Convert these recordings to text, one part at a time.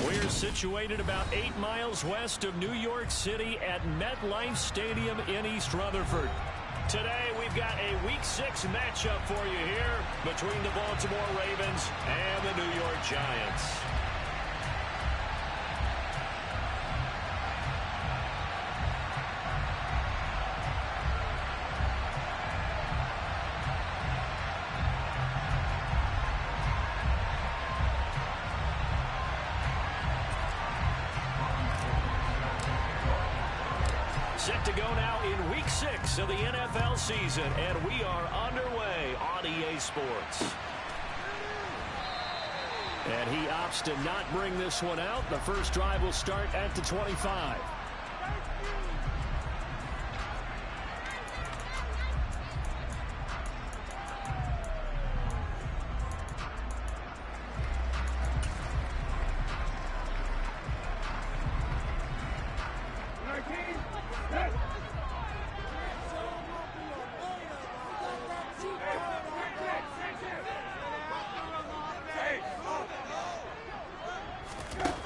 We're situated about 8 miles west of New York City at MetLife Stadium in East Rutherford. Today, we've got a Week 6 matchup for you here between the Baltimore Ravens and the New York Giants. Set to go now in Week 6 of the NFL season, and we are underway on EA Sports. And he opts to not bring this one out. The first drive will start at the 25.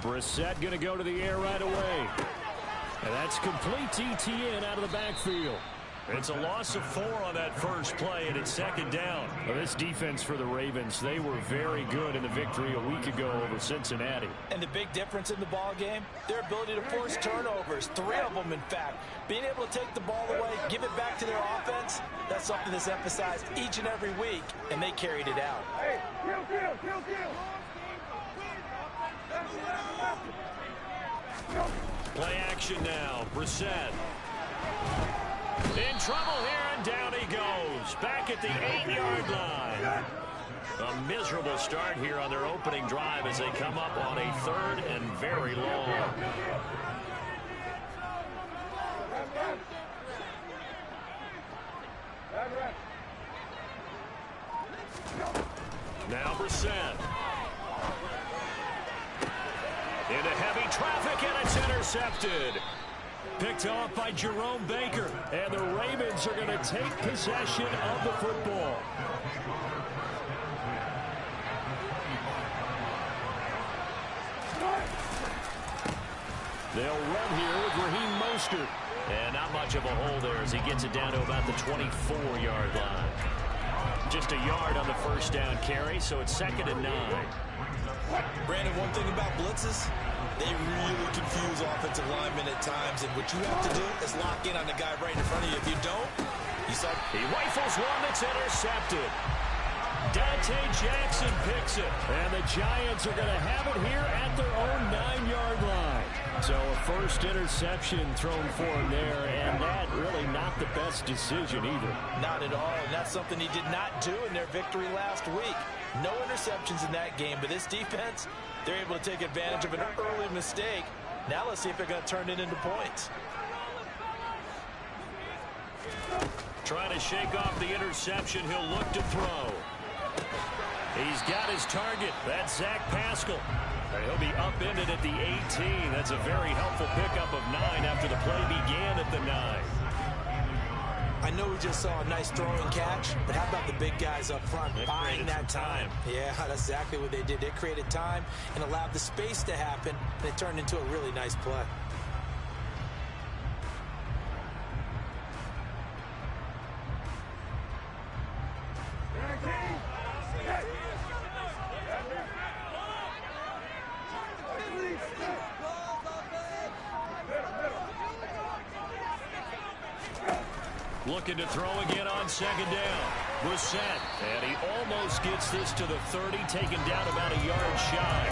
Brissett going to go to the air right away. And that's complete TTN out of the backfield. It's a loss of 4 on that first play, and it's second down. Well, this defense for the Ravens, they were very good in the victory a week ago over Cincinnati. And the big difference in the ball game, their ability to force turnovers, 3 of them in fact. Being able to take the ball away, give it back to their offense, that's something that's emphasized each and every week, and they carried it out. Hey, kill. Play action now. Brissett. In trouble here, and down he goes. Back at the 8-yard line. A miserable start here on their opening drive as they come up on a 3rd and very long. Now Brissett. Into heavy traffic, and it's intercepted. Picked off by Jerome Baker, and the Ravens are going to take possession of the football. They'll run here with Raheem Mostert. And not much of a hole there as he gets it down to about the 24-yard line. Just a yard on the first down carry, so it's 2nd and 9. Brandon, one thing about blitzes, they really confuse offensive linemen at times, and what you have to do is lock in on the guy right in front of you. If you don't, he rifles one that's intercepted. Dante Jackson picks it, and the Giants are going to have it here at their own 9-yard line. So a first interception thrown for him there, and that really not the best decision either. Not at all, and that's something he did not do in their victory last week. No interceptions in that game, but this defense, they're able to take advantage of an early mistake. Now let's see if they're going to turn it into points. Trying to shake off the interception, he'll look to throw. He's got his target. That's Zach Pascal. He'll be upended at the 18. That's a very helpful pickup of 9 after the play began at the 9. I know we just saw a nice throwing catch, but how about the big guys up front buying that time? Yeah, that's exactly what they did. They created time and allowed the space to happen, and it turned into a really nice play. Looking to throw again on 2nd down. Brissett, and he almost gets this to the 30, taken down about a yard shy.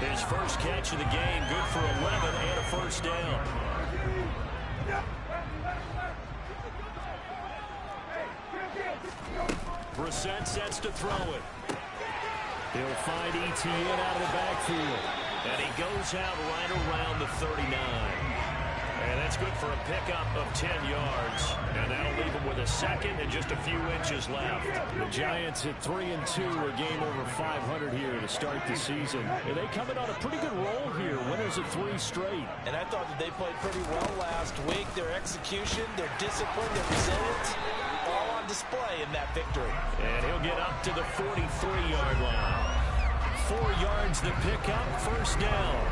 His first catch of the game, good for 11 and a first down. Brissett sets to throw it. He'll find ETN out of the backfield. And he goes out right around the 39. And that's good for a pickup of 10 yards. And that'll leave him with a 2nd and just a few inches left. The Giants at 3-2, a game over 500 here to start the season. And they come in on a pretty good roll here, winners of 3 straight. And I thought that they played pretty well last week. Their execution, their discipline, their resilience, all on display in that victory. And he'll get up to the 43-yard line. 4 yards to pick up, first down.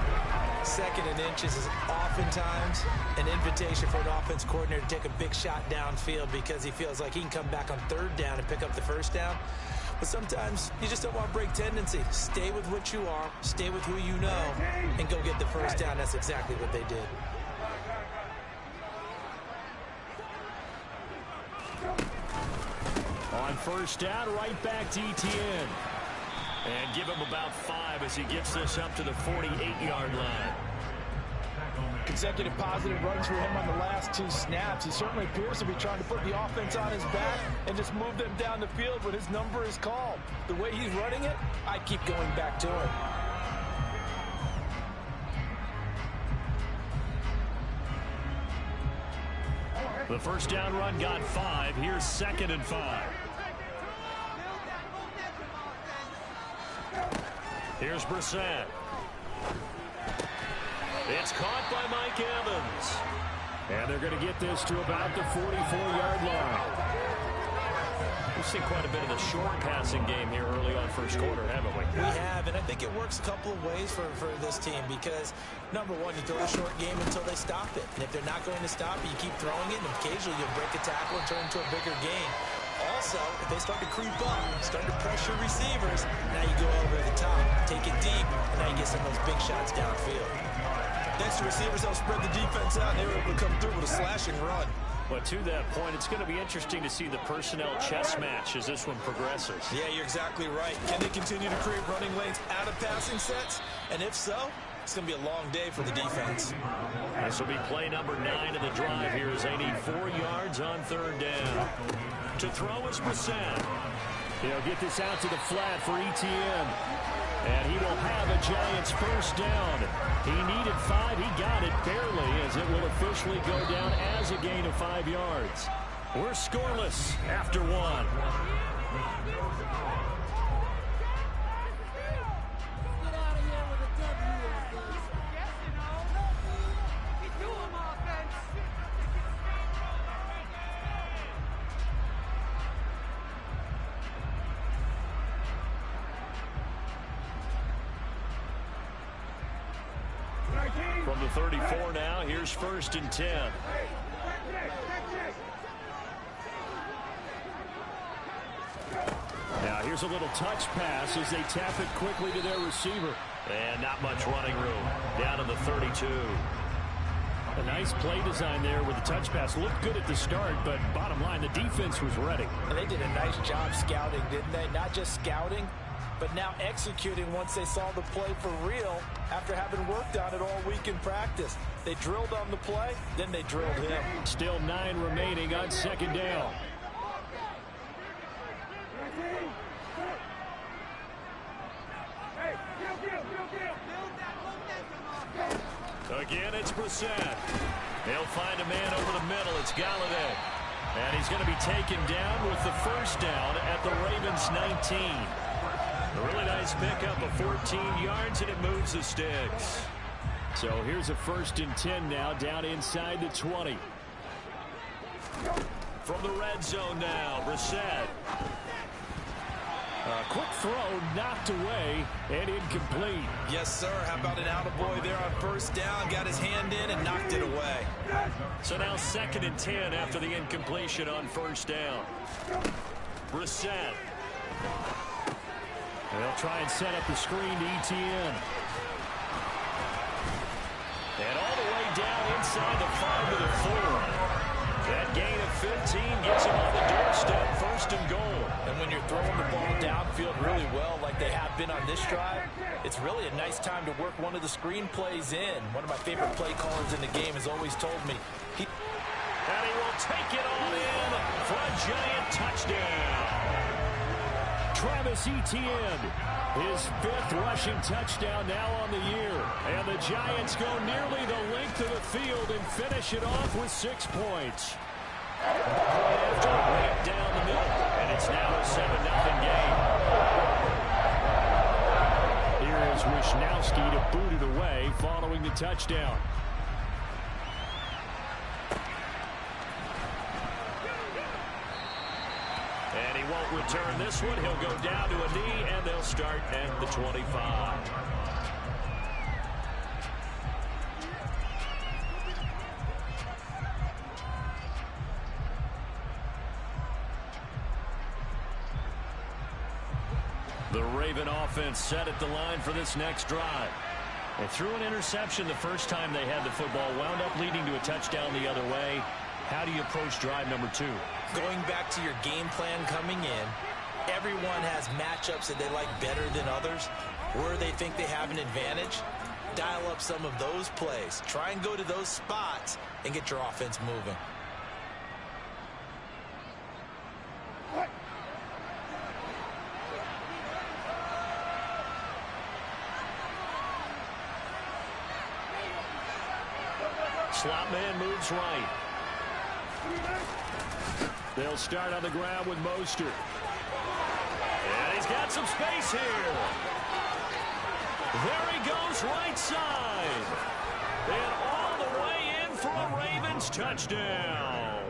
2nd and inches is oftentimes an invitation for an offense coordinator to take a big shot downfield because he feels like he can come back on 3rd down and pick up the first down. But sometimes you just don't want to break tendency. Stay with what you are, stay with who you know, and go get the first down. That's exactly what they did. On first down, right back to Etienne. And give him about 5 as he gets this up to the 48-yard line. Consecutive positive runs for him on the last 2 snaps. He certainly appears to be trying to put the offense on his back and just move them down the field when his number is called. The way he's running it, I keep going back to him. The first down run got 5. Here's 2nd and 5. Here's Brissett. It's caught by Mike Evans. And they're going to get this to about the 44-yard line. We've seen quite a bit of the short passing game here early on first quarter, haven't we? We have, and I think it works a couple of ways for this team because, number one, you throw a short game until they stop it. And if they're not going to stop it, you keep throwing it, and occasionally you'll break a tackle and turn into a bigger game. Also, if they start to creep up, start to pressure receivers, now you go over the top, take it deep, and now you get some of those big shots downfield. Next, the receivers help spread the defense out, and they were able to come through with a slashing run. But to that point, it's going to be interesting to see the personnel chess match as this one progresses. Yeah, you're exactly right. Can they continue to create running lanes out of passing sets? And if so, it's going to be a long day for the defense. This will be play number 9 of the drive here as they need 4 yards on 3rd down. To throw is Brissett. He'll get this out to the flat for Etienne. And he will have a Giants first down. He needed 5. He got it barely as it will officially go down as a gain of 5 yards. We're scoreless after 1. From the 34 now, here's 1st and 10. Now here's a little touch pass as they tap it quickly to their receiver. And not much running room. Down to the 32. A nice play design there with the touch pass. Looked good at the start, but bottom line, the defense was ready. And they did a nice job scouting, didn't they? Not just scouting, but now executing once they saw the play for real after having worked on it all week in practice. They drilled on the play, then they drilled him. Still 9 remaining on 2nd down. Again, it's Brissett. They'll find a man over the middle. It's Galladay. And he's going to be taken down with the first down at the Ravens 19. A really nice pickup of 14 yards, and it moves the sticks. So here's a 1st and 10 now, down inside the 20. From the red zone now, Brissett. A quick throw knocked away and incomplete. Yes, sir. How about an attaboy there on 1st down? Got his hand in and knocked it away. So now 2nd and 10 after the incompletion on 1st down. Brissett. They'll try and set up the screen to Etienne. And all the way down inside the 5 to the 4. That gain of 15 gets him on the doorstep, 1st and goal. And when you're throwing the ball downfield really well like they have been on this drive, it's really a nice time to work one of the screen plays in. One of my favorite play callers in the game has always told me. And he will take it all in for a Giant touchdown. Travis Etienne, his 5th rushing touchdown now on the year. And the Giants go nearly the length of the field and finish it off with 6 points. After right down the middle, and it's now a 7-0 game. Here is Wishnowski to boot it away following the touchdown. And he won't return this one. He'll go down to a knee, and they'll start at the 25. The Raven offense set at the line for this next drive. They threw an interception the first time they had the football, wound up leading to a touchdown the other way. How do you approach drive number 2? Going back to your game plan coming in, everyone has matchups that they like better than others. Where they think they have an advantage, dial up some of those plays. Try and go to those spots and get your offense moving. Slot man moves right. They'll start on the ground with Mostert. And he's got some space here. There he goes right side. And all the way in for a Ravens touchdown.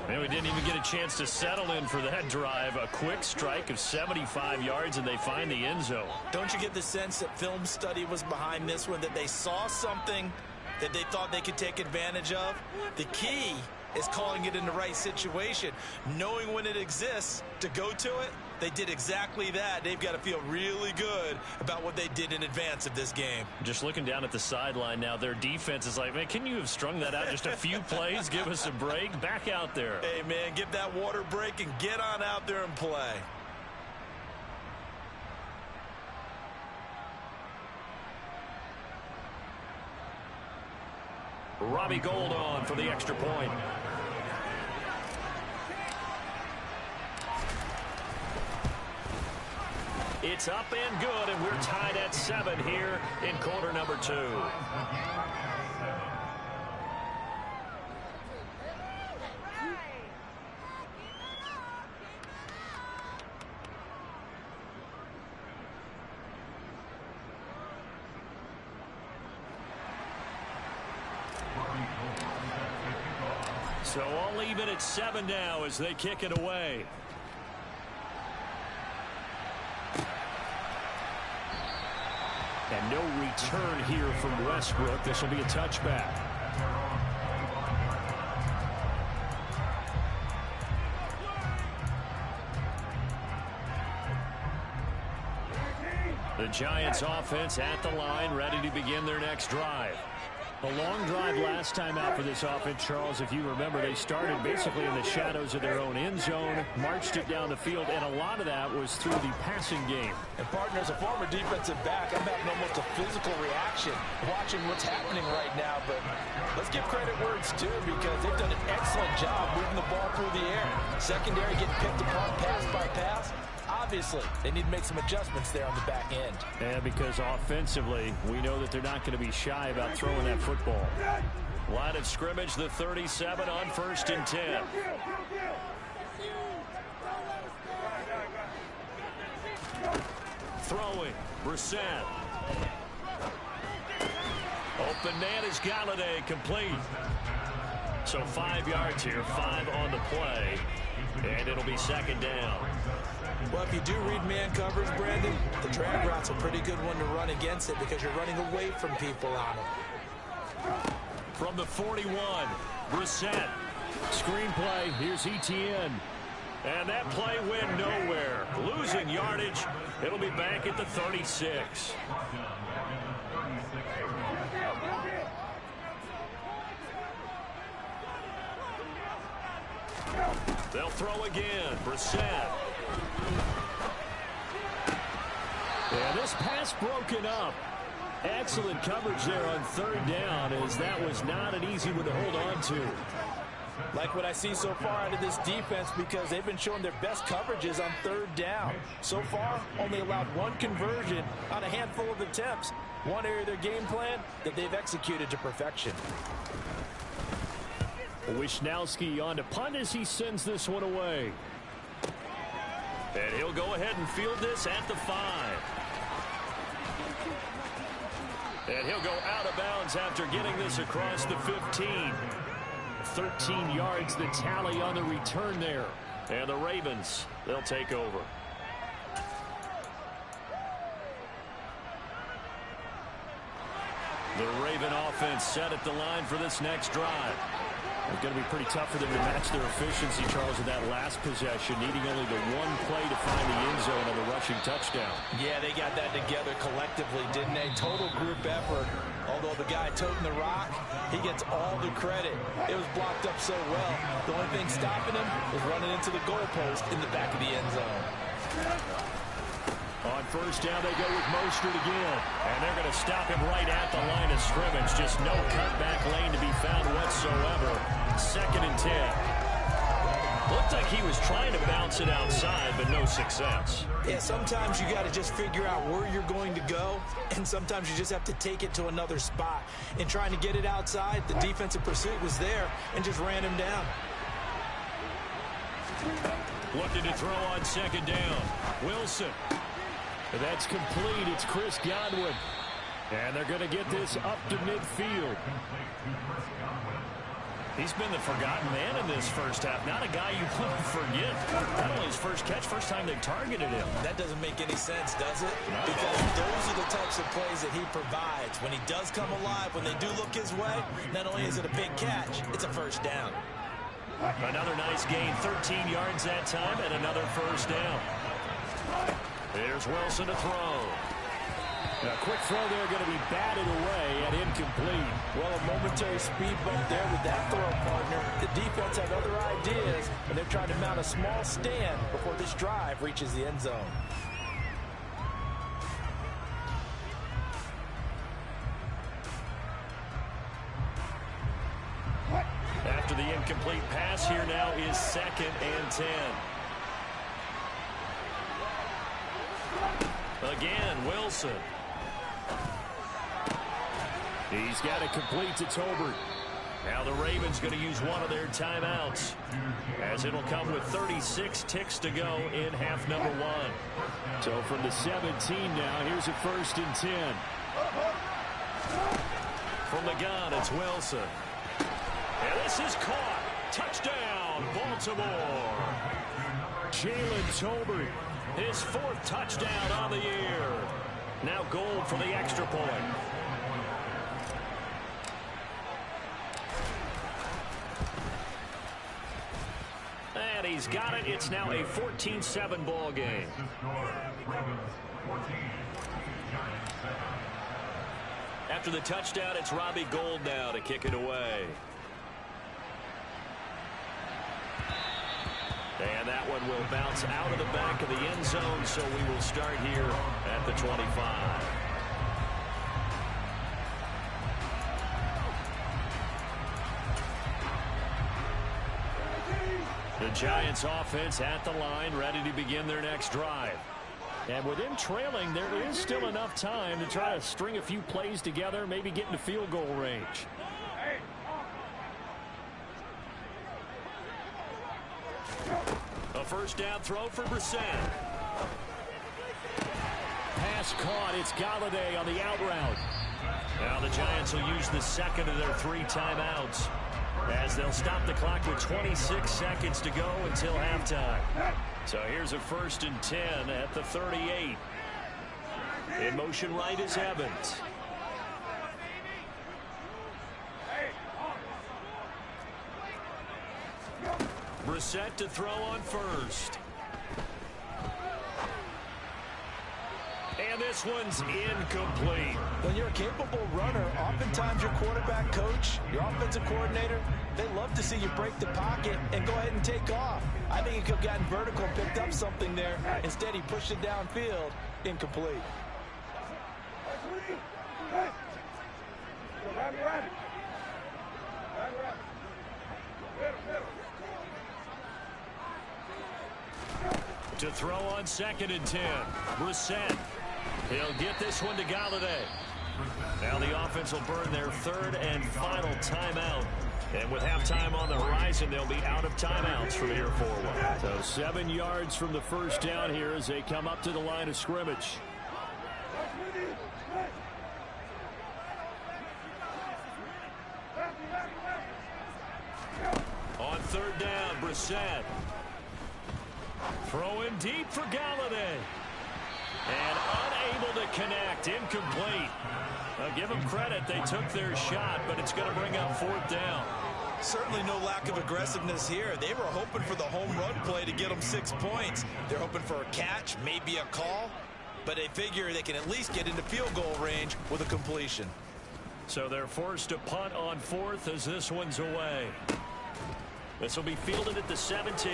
And we didn't even get a chance to settle in for that drive. A quick strike of 75 yards, and they find the end zone. Don't you get the sense that film study was behind this one, that they saw something that they thought they could take advantage of? The key is calling it in the right situation, knowing when it exists to go to it. They did exactly that. They've got to feel really good about what they did in advance of this game. Just looking down at the sideline now, their defense is like, man, can you have strung that out just a few plays? Give us a break. Back out there. Hey, man, give that water break and get on out there and play. Robbie Gould on for the extra point. It's up and good, and we're tied at 7 here in quarter number 2. So all even at 7 now as they kick it away. And no return here from Westbrook. This will be a touchback. The Giants offense at the line, ready to begin their next drive. A long drive last time out for this offense, Charles. If you remember, they started basically in the shadows of their own end zone, marched it down the field, and a lot of that was through the passing game. And, partner, as a former defensive back, I'm having almost a physical reaction watching what's happening right now. But let's give credit where it's due, because they've done an excellent job moving the ball through the air. Secondary getting picked apart pass by pass. Obviously, they need to make some adjustments there on the back end. And because offensively, we know that they're not going to be shy about throwing that football. Line of scrimmage, the 37 on 1st and 10. Throwing, Brissett. Open man is Galladay, complete. So 5 yards here, 5 on the play. And it'll be 2nd down. Well, if you do read man coverage, Brandon, the drag route's a pretty good one to run against it because you're running away from people on it. From the 41, Brissett. Screen play, here's Etienne. And that play went nowhere. Losing yardage. It'll be back at the 36. They'll throw again. Brissett. And this pass broken up. Excellent coverage there on 3rd down, as that was not an easy one to hold on to. Like what I see so far out of this defense, because they've been showing their best coverages on 3rd down. So far, only allowed 1 conversion on a handful of attempts. One area of their game plan that they've executed to perfection. Wisnowski on to punt as he sends this one away. And he'll go ahead and field this at the 5. And he'll go out of bounds after getting this across the 15. 13 yards, the tally on the return there. And the Ravens, they'll take over. The Raven offense set at the line for this next drive. It's going to be pretty tough for them to match their efficiency, Charles, with that last possession, needing only the one play to find the end zone on the rushing touchdown. Yeah, they got that together collectively, didn't they? Total group effort. Although the guy toting the rock, he gets all the credit. It was blocked up so well. The only thing stopping him was running into the goalpost in the back of the end zone. On first down, they go with Mostert again. And they're going to stop him right at the line of scrimmage. Just no cutback lane to be found whatsoever. 2nd and 10. Looked like he was trying to bounce it outside, but no success. Yeah, sometimes you got to just figure out where you're going to go, and sometimes you just have to take it to another spot. In trying to get it outside, the defensive pursuit was there and just ran him down. Looking to throw on 2nd down. Wilson. That's complete. It's Chris Godwin. And they're going to get this up to midfield. He's been the forgotten man in this first half. Not a guy you want to forget. Not only his first catch, first time they targeted him. That doesn't make any sense, does it? Because those are the types of plays that he provides. When he does come alive, when they do look his way, not only is it a big catch, it's a first down. Another nice gain, 13 yards that time, and another first down. Here's Wilson to throw. A quick throw there, going to be batted away and incomplete. Well, a momentary speed bump there with that throw, partner. The defense have other ideas, and they're trying to mount a small stand before this drive reaches the end zone. After the incomplete pass, here now is 2nd and 10. Again, Wilson. He's got it complete to Tolbert. Now the Ravens going to use one of their timeouts, as it'll come with 36 ticks to go in half number 1. So from the 17 now, here's a 1st and 10. From the gun, it's Wilson. And this is caught. Touchdown, Baltimore. Jalen Tolbert, his 4th touchdown on the year. Now Gold for the extra point. And he's got it. It's now a 14-7 ball game. After the touchdown, it's Robbie Gould now to kick it away. And that one will bounce out of the back of the end zone, so we will start here at the 25. The Giants offense at the line, ready to begin their next drive. And with them trailing, there is still enough time to try to string a few plays together, maybe get into field goal range. A first down throw for Brissett. Pass caught. It's Galladay on the out route. Now the Giants will use the 2nd of their 3 timeouts, as they'll stop the clock with 26 seconds to go until halftime. So here's a 1st and 10 at the 38. In motion right is Evans. Brissett to throw on first. And this one's incomplete. When you're a capable runner, oftentimes your quarterback coach, your offensive coordinator, they love to see you break the pocket and go ahead and take off. I think he could have gotten vertical and picked up something there. Instead, he pushed it downfield. Incomplete. To throw on 2nd and 10. Brissett. He'll get this one to Galladay. Now the offense will burn their 3rd and final timeout. And with halftime on the horizon, they'll be out of timeouts from here forward. So 7 yards from the first down here as they come up to the line of scrimmage. third down. Brissett. Throwing deep for Galladay. And unable to connect. Incomplete. Now, give them credit. They took their shot, but it's going to bring up fourth down. Certainly no lack of aggressiveness here. They were hoping for the home run play to get them 6 points. They're hoping for a catch, maybe a call, but they figure they can at least get into field goal range with a completion. So they're forced to punt on fourth as this one's away. This will be fielded at the 17.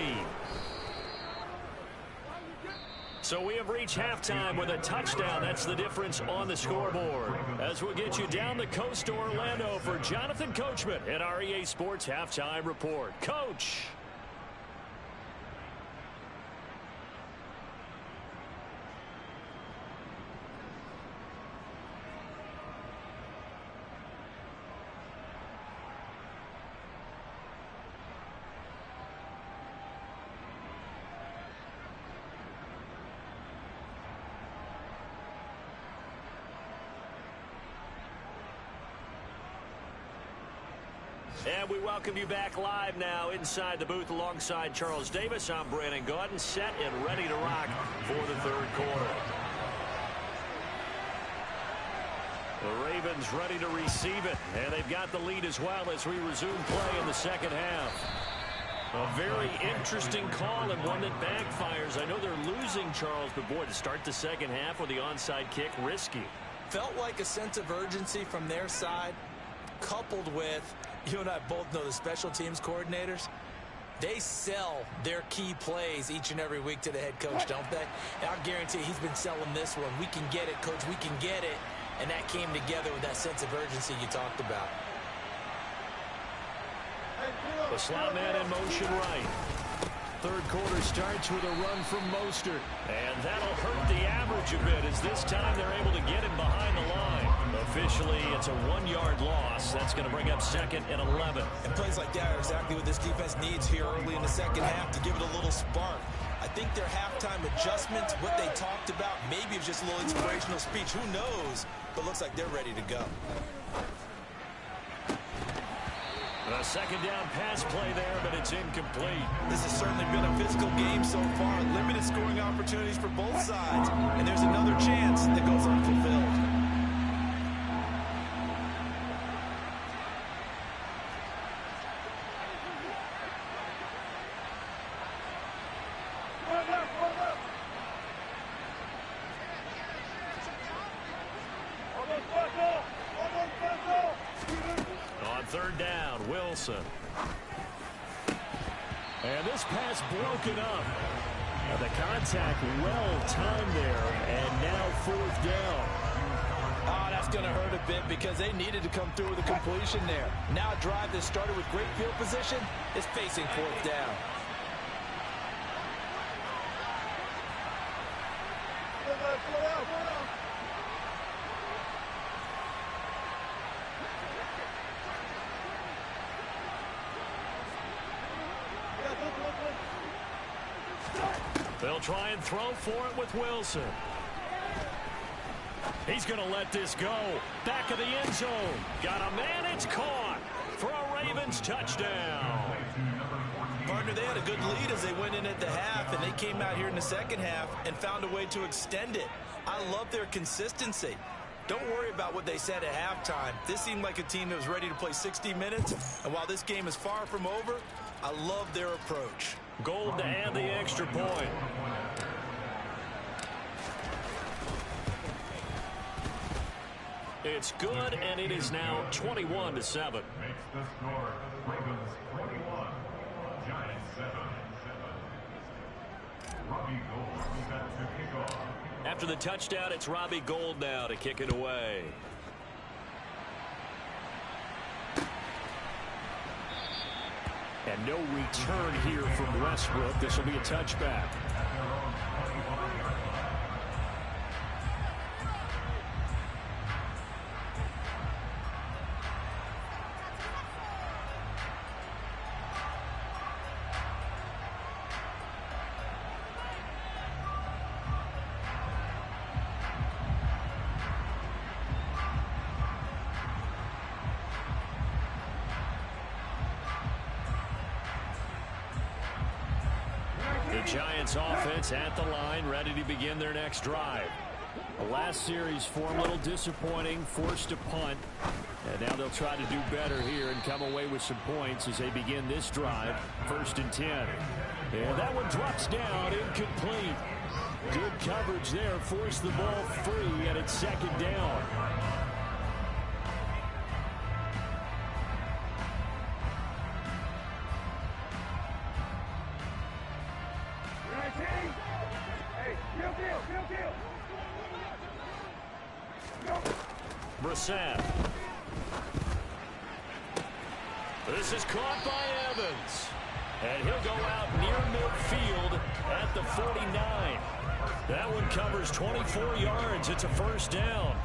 So we have reached halftime with a touchdown. That's the difference on the scoreboard. As we'll get you down the coast to Orlando for Jonathan Coachman at our EA Sports Halftime Report. Coach. And we welcome you back live now inside the booth alongside Charles Davis. I'm Brandon Gaudin, set and ready to rock for the third quarter. The Ravens ready to receive it, and they've got the lead as well as we resume play in the second half. A very interesting call and one that backfires. I know they're losing, Charles, but boy, to start the second half with the onside kick, risky. Felt like a sense of urgency from their side, coupled with, you and I both know the special teams coordinators, they sell their key plays each and every week to the head coach, don't they? And I guarantee he's been selling this one. We can get it, coach, we can get it. And that came together with that sense of urgency you talked about. The slot man in motion right. Third quarter starts with a run from Mostert. And that'll hurt the average a bit as this time they're able to get him behind the line. Officially, it's a 1-yard loss. That's going to bring up 2nd and 11. And plays like that are exactly what this defense needs here early in the second half to give it a little spark. I think their halftime adjustments, what they talked about, maybe it was just a little inspirational speech. Who knows? But looks like they're ready to go. A second down pass play there, but it's incomplete. This has certainly been a physical game so far. Limited scoring opportunities for both sides. And there's another chance that goes unfulfilled. Third down, Wilson. And this pass broken up. The contact well timed there, and now fourth down. Oh, that's going to hurt a bit because they needed to come through with a completion there. Now a drive that started with great field position is facing fourth down. They'll try and throw for it with Wilson. He's going to let this go. Back of the end zone. Got a man. It's caught for a Ravens touchdown. Partner, they had a good lead as they went in at the half, and they came out here in the second half and found a way to extend it. I love their consistency. Don't worry about what they said at halftime. This seemed like a team that was ready to play 60 minutes, and while this game is far from over, I love their approach. Gold to add the extra point. It's good, and it is now 21-7. Makes the score Ravens 21, Giants 7. Robbie Gould set to kick off. After the touchdown, it's Robbie Gould now to kick it away. And no return here from Westbrook. This will be a touchback. Giants offense at the line, ready to begin their next drive. The last series form a little disappointing, forced to punt. And now they'll try to do better here and come away with some points as they begin this drive, 1st and 10. And that one drops down, incomplete. Good coverage there, forced the ball free, and it's 2nd down. Brissett. This is caught by Evans. And he'll go out near midfield at the 49. That one covers 24 yards. It's a 1st down.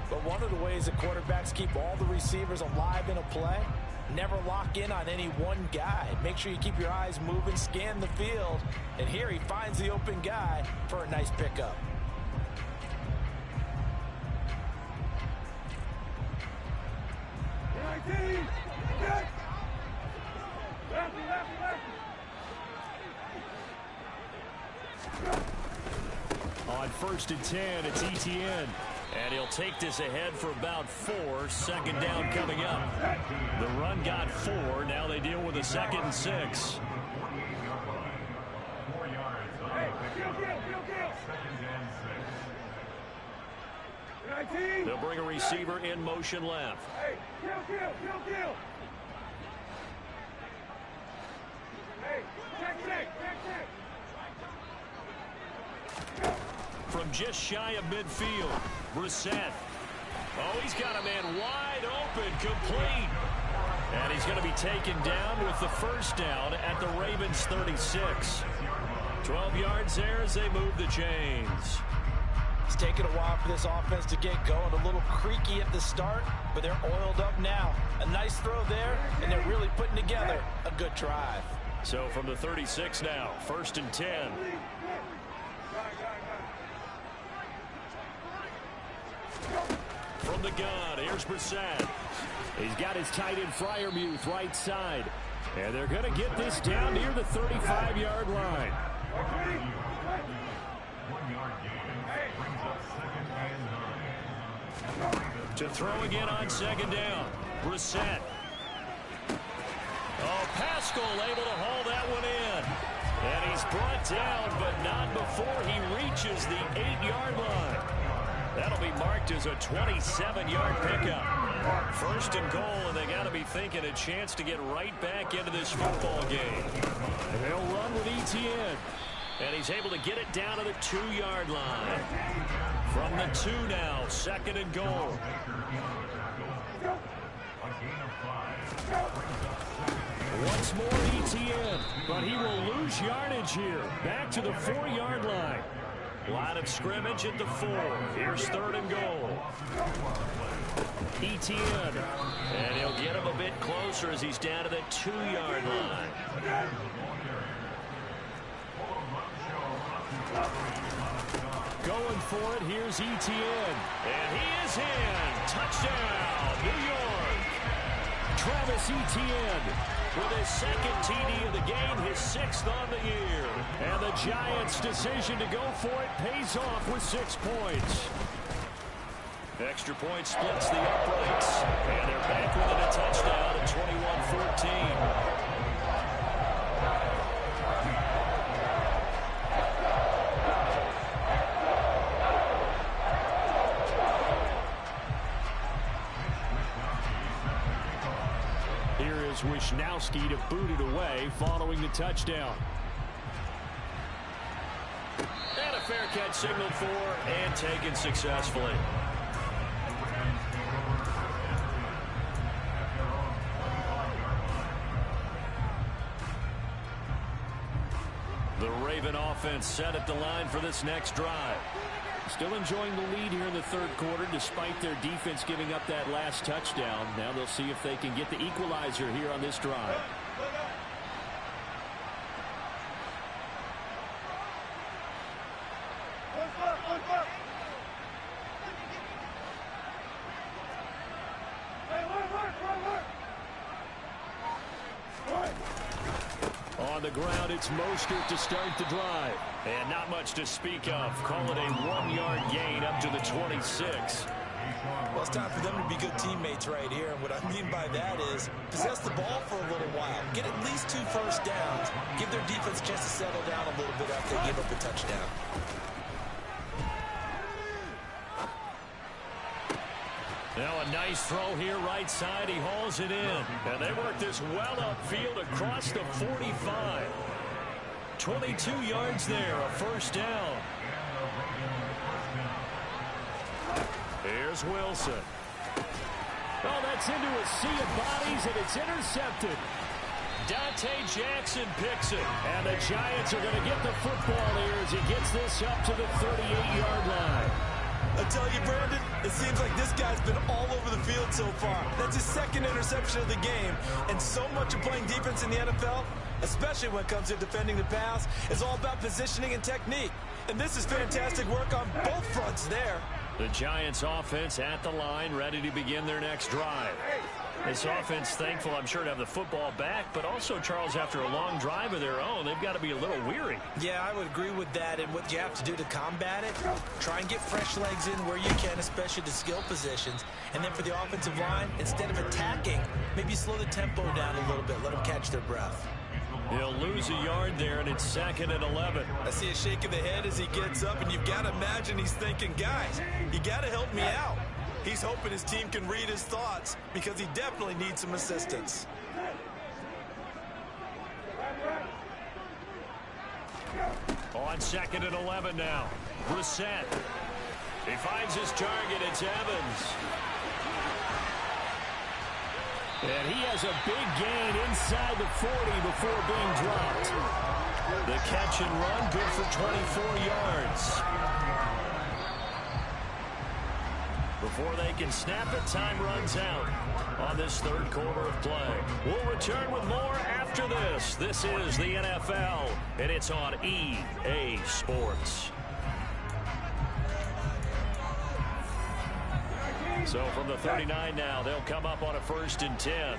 But one of the ways that quarterbacks keep all the receivers alive in a play, never lock in on any one guy. Make sure you keep your eyes moving, scan the field. And here he finds the open guy for a nice pickup. On 1st and 10, it's Etienne. And he'll take this ahead for about 4. 2nd down coming up. The run got 4. Now they deal with a 2nd and 6. 4 yards on the pickup. 2nd and 6. They'll bring a receiver in motion left. From just shy of midfield, Brissett. Oh, he's got a man wide open, complete. And he's going to be taken down with the 1st down at the Ravens 36. 12 yards there as they move the chains. It's taken a while for this offense to get going. A little creaky at the start, but they're oiled up now. A nice throw there, and they're really putting together a good drive. So from the 36 now, 1st and 10. From the gun, here's Brissett. He's got his tight end Freiermuth right side. And they're going to get this down near the 35-yard line. 1 yard gain brings up 2nd and 9. To throw again on 2nd down. Brissett. Oh, Pascal able to haul that one in. And he's brought down, but not before he reaches the 8-yard line. That'll be marked as a 27-yard pickup. 1st and goal, and they got to be thinking a chance to get right back into this football game. And they'll run with Etienne. And he's able to get it down to the 2-yard line. From the 2 now, 2nd and goal. Once more Etienne, but he will lose yardage here. Back to the 4-yard line. Line of scrimmage at the 4. Here's 3rd and goal. Etienne. And he'll get him a bit closer as he's down to the 2-yard line. Going for it, here's Etienne. And he is in. Touchdown, New York. Travis Etienne with his 2nd TD of the game, his 6th on the year. And the Giants' decision to go for it pays off with 6 points. Extra point splits the uprights. And they're back within a touchdown at 21-14. Wishnowski to boot it away following the touchdown. And a fair catch signaled for and taken successfully. The Raven offense set at the line for this next drive. Still enjoying the lead here in the 3rd quarter despite their defense giving up that last touchdown. Now they'll see if they can get the equalizer here on this drive. On on the ground. It's Mostert to start the drive. And not much to speak of. Call it a 1-yard gain up to the 26. Well, it's time for them to be good teammates right here. And what I mean by that is possess the ball for a little while. Get at least 2 first downs. Give their defense a chance to settle down a little bit after they give up a touchdown. Now a nice throw here right side. He hauls it in. And they work this well upfield across the 45. 22 yards there, a first down. Here's Wilson. Oh, that's into a sea of bodies, and it's intercepted. Dante Jackson picks it. And the Giants are going to get the football here as he gets this up to the 38-yard line. I tell you, Brandon, it seems like this guy's been all over the field so far. That's his second interception of the game. And so much of playing defense in the NFL, especially when it comes to defending the pass, is all about positioning and technique. And this is fantastic work on both fronts there. The Giants offense at the line, ready to begin their next drive. This offense thankful, I'm sure, to have the football back, but also, Charles, after a long drive of their own, they've got to be a little weary. Yeah, I would agree with that, and what you have to do to combat it, try and get fresh legs in where you can, especially the skill positions. And then for the offensive line, instead of attacking, maybe slow the tempo down a little bit, let them catch their breath. He'll lose a yard there, and it's 2nd and 11. I see a shake of the head as he gets up, and you've got to imagine he's thinking, guys, you got to help me out. He's hoping his team can read his thoughts because he definitely needs some assistance. On 2nd and 11 now. Brissett. He finds his target. It's Evans. And he has a big gain inside the 40 before being dropped. The catch and run, good for 24 yards. Before they can snap it, time runs out on this third quarter of play. We'll return with more after this. This is the NFL, and it's on EA Sports. So from the 39 now, they'll come up on a 1st and 10.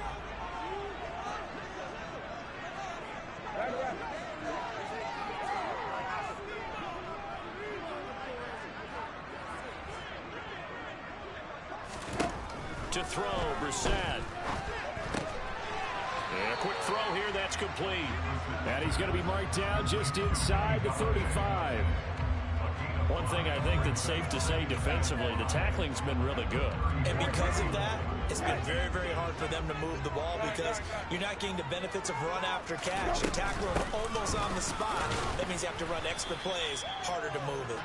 To throw, Brissett. And a quick throw here, that's complete. And he's going to be marked down just inside the 35. One thing I think that's safe to say defensively, the tackling's been really good. And because of that, it's been very, very hard for them to move the ball because you're not getting the benefits of run after catch. You tackle them almost on the spot. That means you have to run extra plays, harder to move it.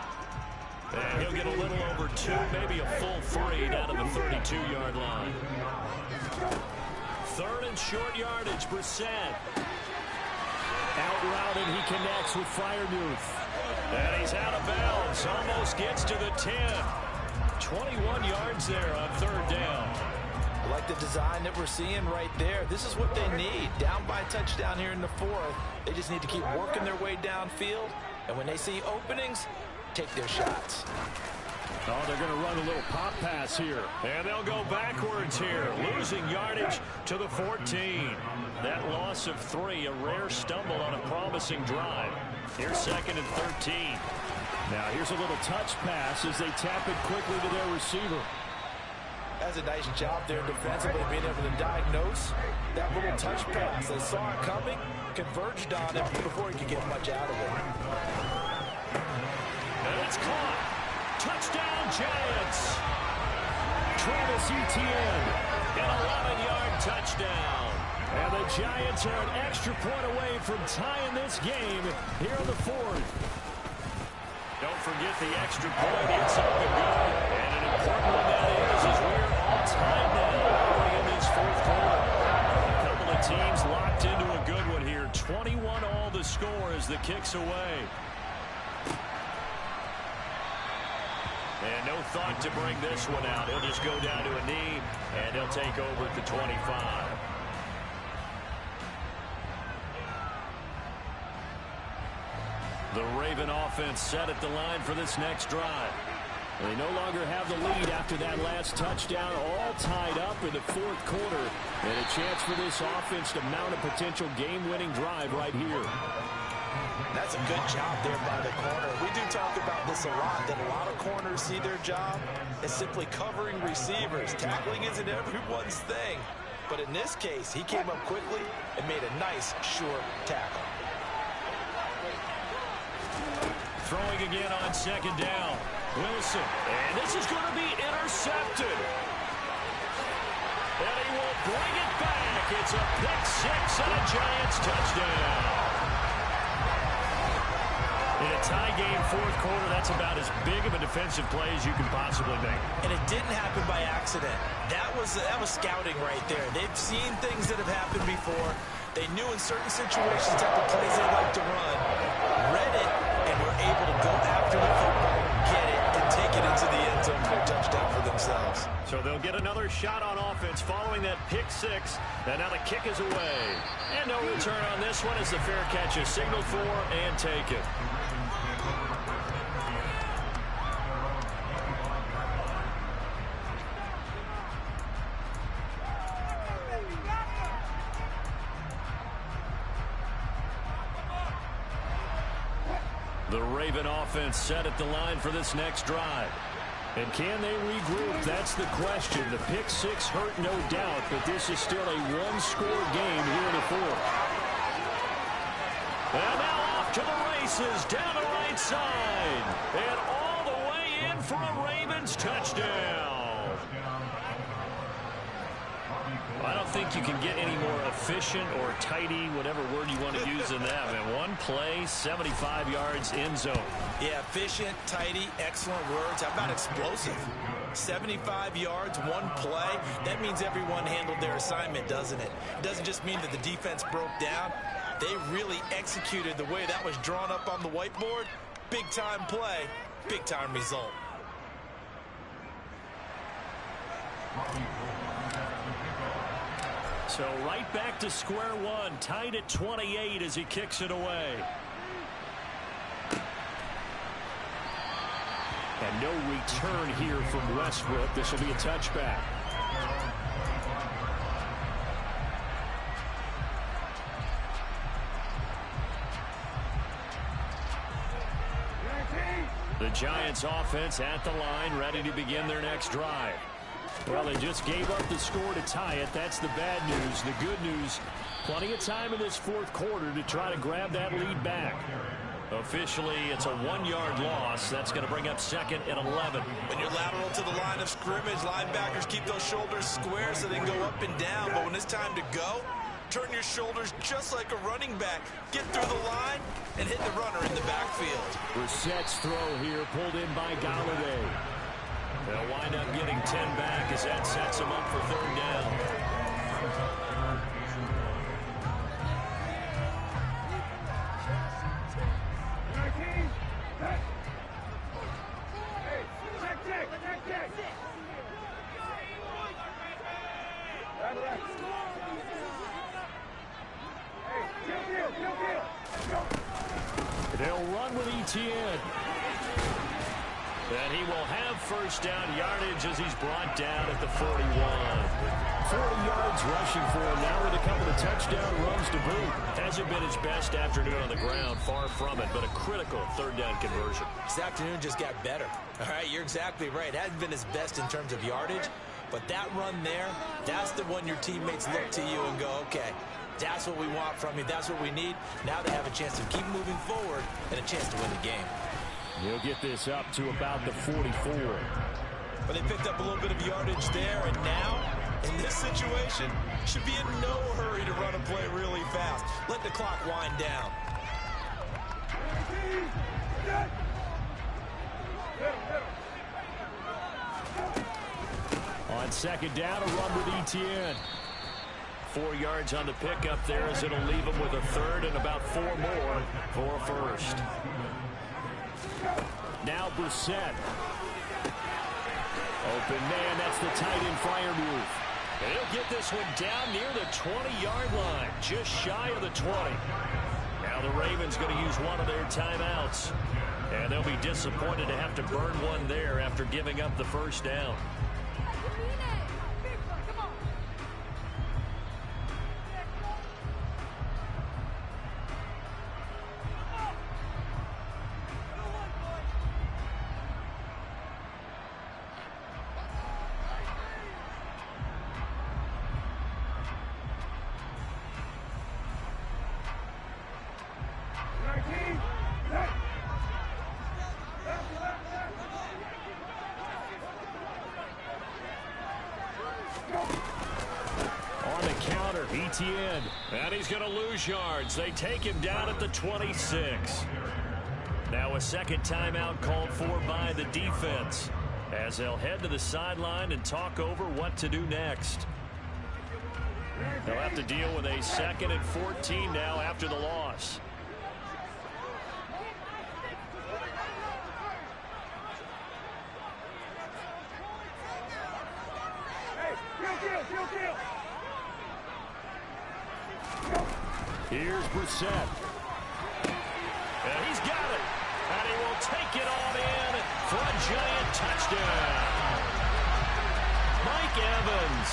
And he'll get a little over 2, maybe a full 3 down to the 32-yard line. 3rd and short yardage, Brissett. Out route, and he connects with Freiermuth. And he's out of bounds. Almost gets to the 10. 21 yards there on 3rd down. I like the design that we're seeing right there. This is what they need. Down by a touchdown here in the 4th. They just need to keep working their way downfield. And when they see openings, take their shots. Oh, they're going to run a little pop pass here. And they'll go backwards here. Losing yardage to the 14. That loss of 3, a rare stumble on a promising drive. Here's 2nd and 13. Now here's a little touch pass as they tap it quickly to their receiver. That's a nice job there defensively, being able to diagnose that little touch pass. They saw it coming, converged on it before he could get much out of it. And it's caught. Touchdown, Giants. Travis Etienne, an 11-yard touchdown. And the Giants are an extra point away from tying this game here in the 4th. Don't forget the extra point. It's up and good. And an important one that is as we're all tied now early in this 4th quarter. A couple of teams locked into a good one here. 21-all the score as the kick's away. And no thought to bring this one out. He'll just go down to a knee, and he'll take over at the 25. The Raven offense set at the line for this next drive. They no longer have the lead after that last touchdown, all tied up in the fourth quarter. And a chance for this offense to mount a potential game-winning drive right here. That's a good job there by the corner. We do talk about this a lot, that a lot of corners see their job as simply covering receivers. Tackling isn't everyone's thing. But in this case, he came up quickly and made a nice, short tackle. Throwing again on second down. Wilson. And this is going to be intercepted. And he will bring it back. It's a pick six and a Giants touchdown. In a tie game, fourth quarter, that's about as big of a defensive play as you can possibly make. And it didn't happen by accident. That was scouting right there. They've seen things that have happened before. They knew in certain situations the type of plays they like to run, read it, and were able to go after the football, get it, and take it into the end zone for a touchdown for themselves. So they'll get another shot on offense following that pick six. And now the kick is away. And no return on this one as the fair catch is signaled for and taken. The Raven offense set at the line for this next drive. And can they regroup? That's the question. The pick six hurt, no doubt, but this is still a one-score game here in the fourth. And now off to the races, down the right side. And all the way in for a Ravens touchdown. I don't think you can get any more efficient or tidy, whatever word you want to use in that. Man, one play, 75 yards, end zone. Yeah, efficient, tidy, excellent words. How about explosive? 75 yards, one play. That means everyone handled their assignment, doesn't it? It doesn't just mean that the defense broke down. They really executed the way that was drawn up on the whiteboard. Big-time play, big-time result. So right back to square one, tied at 28 as he kicks it away. And no return here from Westbrook. This will be a touchback. The Giants offense at the line, ready to begin their next drive. Well, they just gave up the score to tie it. That's the bad news. The good news, plenty of time in this fourth quarter to try to grab that lead back. Officially, it's a one-yard loss. That's going to bring up second and 11. When you're lateral to the line of scrimmage, linebackers keep those shoulders square so they can go up and down. But when it's time to go, turn your shoulders just like a running back. Get through the line and hit the runner in the backfield. Brissett's throw here pulled in by Galladay. They'll wind up getting 10 back as that sets them up for third down. They'll run with Etienne. And he will have first down yardage as he's brought down at the 41. 40 yards rushing for him now with a couple of touchdown runs to boot. Hasn't been his best afternoon on the ground, far from it, but a critical third down conversion. This afternoon just got better. All right, you're exactly right. Hasn't been his best in terms of yardage, but that run there, that's the one your teammates look to you and go, okay, that's what we want from you. That's what we need. Now they have a chance to keep moving forward and a chance to win the game. He'll get this up to about the 44. But they picked up a little bit of yardage there, and now, in this situation, should be in no hurry to run a play really fast. Let the clock wind down. On second down, a run with Etienne. 4 yards on the pickup there as it'll leave him with a third and about 4 more for a first. Now Brissett. Open man, that's the tight end flyer move. And he'll get this one down near the 20-yard line, just shy of the 20. Now the Ravens going to use one of their timeouts. And they'll be disappointed to have to burn one there after giving up the first down. ETN, and he's going to lose yards. They take him down at the 26. Now a second timeout called for by the defense as they'll head to the sideline and talk over what to do next. They'll have to deal with a 2nd and 14 now after the loss. Here's Brissett. And he's got it. And he will take it on in for a giant touchdown. Mike Evans,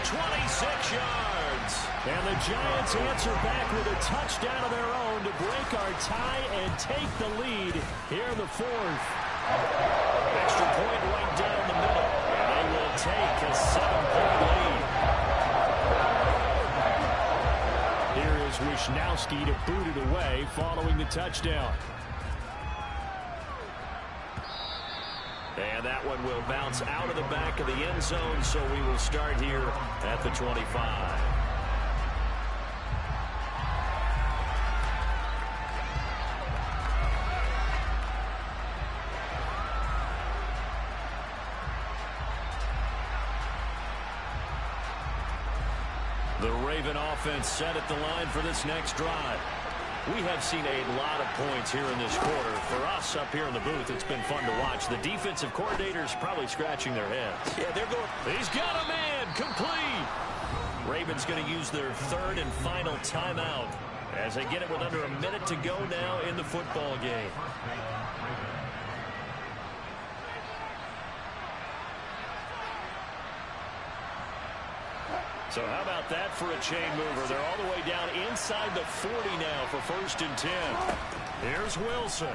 26 yards. And the Giants answer back with a touchdown of their own to break our tie and take the lead here in the 4th. Extra point right down the middle. And they will take a 7-point lead. Here is Wisnowski to boot it away following the touchdown. And that one will bounce out of the back of the end zone, so we will start here at the 25. The Raven offense set at the line for this next drive. We have seen a lot of points here in this quarter. For us up here in the booth, it's been fun to watch. The defensive coordinators probably scratching their heads. Yeah, they're going. He's got a man complete. Ravens going to use their 3rd and final timeout as they get it with under a minute to go now in the football game. So how about that for a chain mover? They're all the way down inside the 40 now for 1st and 10. Here's Wilson.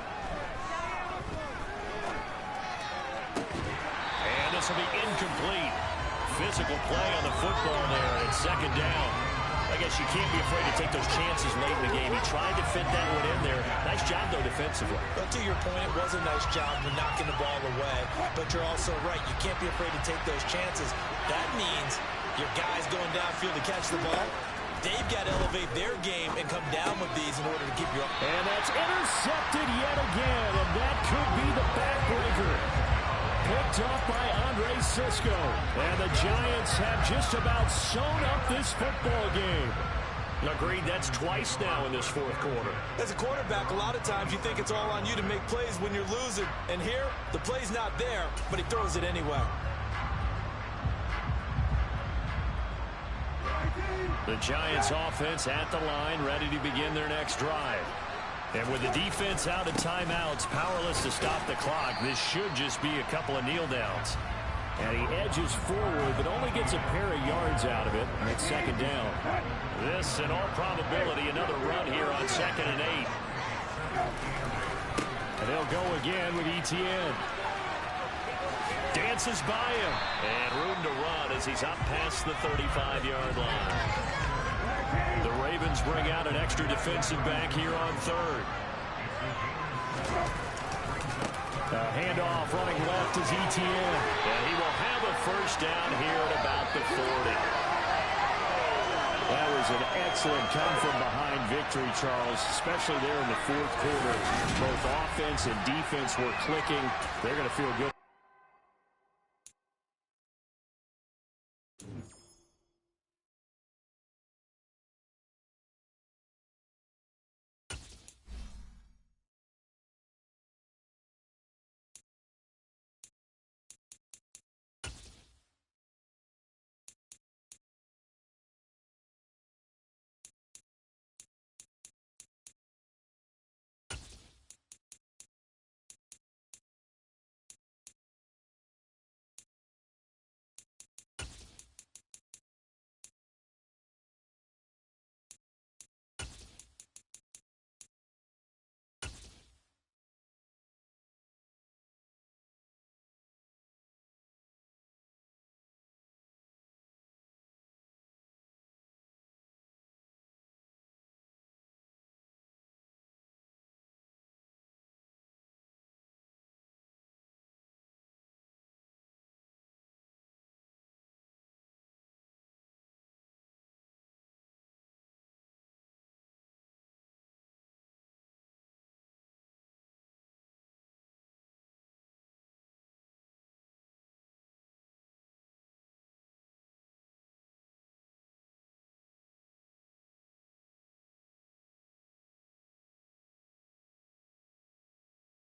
And this will be incomplete. Physical play on the football there. It's 2nd down. I guess you can't be afraid to take those chances late in the game. He tried to fit that one in there. Nice job, though, defensively. But to your point, it was a nice job of knocking the ball away. But you're also right. You can't be afraid to take those chances. That means your guys going downfield to catch the ball, they've got to elevate their game and come down with these in order to keep you up. And that's intercepted yet again, and that could be the backbreaker. Picked up by Andre Sisco. And the Giants have just about sewn up this football game. Agreed, that's twice now in this 4th quarter. As a quarterback, a lot of times you think it's all on you to make plays when you're losing. And here, the play's not there, but he throws it anyway. The Giants offense at the line, ready to begin their next drive. And with the defense out of timeouts, powerless to stop the clock, this should just be a couple of kneel downs. And he edges forward, but only gets a pair of yards out of it, and it's 2nd down. This, in all probability, another run here on 2nd and 8. And they'll go again with ETN. Dances by him. And room to run as he's up past the 35-yard line. The Ravens bring out an extra defensive back here on 3rd. Handoff running left is ETN. And he will have a 1st down here at about the 40. That was an excellent come-from-behind victory, Charles, especially there in the 4th quarter. Both offense and defense were clicking. They're going to feel good